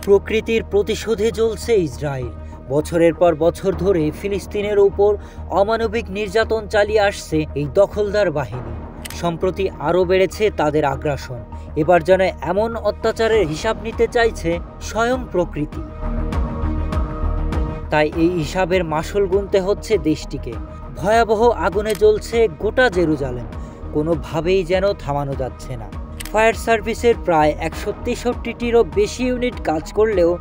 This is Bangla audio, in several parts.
প্রকৃতির প্রতিশোধে জ্বলছে ইসরায়েল। বছরের পর বছর ধরে ফিলিস্তিনের উপর অমানবিক নির্যাতন চালিয়ে আসছে এই দখলদার বাহিনী। সম্প্রতি আরও বেড়েছে তাদের আগ্রাসন। এবার যেন এমন অত্যাচারের হিসাব নিতে চাইছে স্বয়ং প্রকৃতি। তাই এই হিসাবের মাসুল গুনতে হচ্ছে দেশটিকে। ভয়াবহ আগুনে জ্বলছে গোটা জেরুজালেম, কোনোভাবেই যেন থামানো যাচ্ছে না। ফায়ার সার্ভিসের প্রায় 163টিরও বেশি ইউনিট কাজ করলেও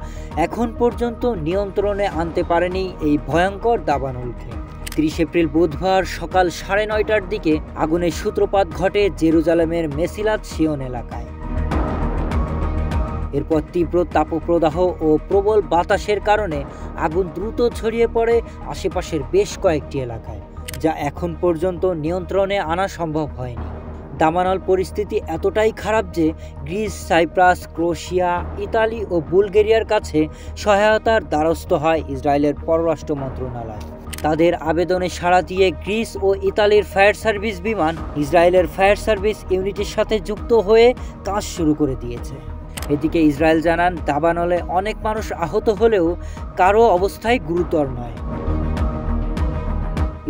এখন পর্যন্ত নিয়ন্ত্রণে আনতে পারেনি এই ভয়ঙ্কর দাবানলকে। 30 এপ্রিল বুধবার সকাল 9:30টার দিকে আগুনের সূত্রপাত ঘটে জেরুজালেমের মেসিলাত শিওন এলাকায়। এরপর তীব্র তাপপ্রদাহ ও প্রবল বাতাসের কারণে আগুন দ্রুত ছড়িয়ে পড়ে আশেপাশের বেশ কয়েকটি এলাকায়, যা এখন পর্যন্ত নিয়ন্ত্রণে আনা সম্ভব হয়নি। দাবানল পরিস্থিতি এতটাই খারাপ যে গ্রিস, সাইপ্রাস, ক্রোয়েশিয়া, ইতালি ও বুলগেরিয়ার কাছে সহায়তার দ্বারস্থ হয় ইসরায়েলের পররাষ্ট্র মন্ত্রণালয়। তাদের আবেদনে সাড়া দিয়ে গ্রিস ও ইতালির ফায়ার সার্ভিস বিমান ইসরায়েলের ফায়ার সার্ভিস ইউনিটের সাথে যুক্ত হয়ে কাজ শুরু করে দিয়েছে। এদিকে ইসরায়েল জানান, দাবানলে অনেক মানুষ আহত হলেও কারো অবস্থায় গুরুতর নয়।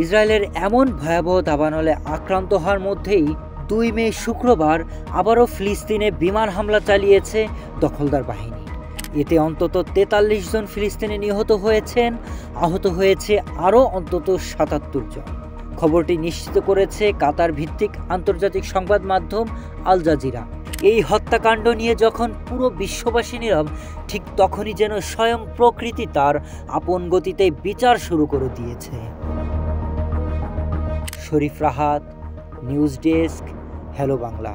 ইসরায়েলের এমন ভয়াবহ দাবানলে আক্রান্ত হওয়ার মধ্যেই 2 মে শুক্রবার আবারও ফিলিস্তিনে বিমান হামলা চালিয়েছে দখলদার বাহিনী। এতে অন্তত 43 জন ফিলিস্তিনি নিহত হয়েছেন, আহত হয়েছে আরও অন্তত 77 জন। খবরটি নিশ্চিত করেছে কাতার ভিত্তিক আন্তর্জাতিক সংবাদ মাধ্যম আল জাজিরা। এই হত্যাকাণ্ড নিয়ে যখন পুরো বিশ্ববাসী নীরব, ঠিক তখনই যেন স্বয়ং প্রকৃতি তার আপন গতিতে বিচার শুরু করে দিয়েছে। Sharif Rahat, news desk, hello Bangla.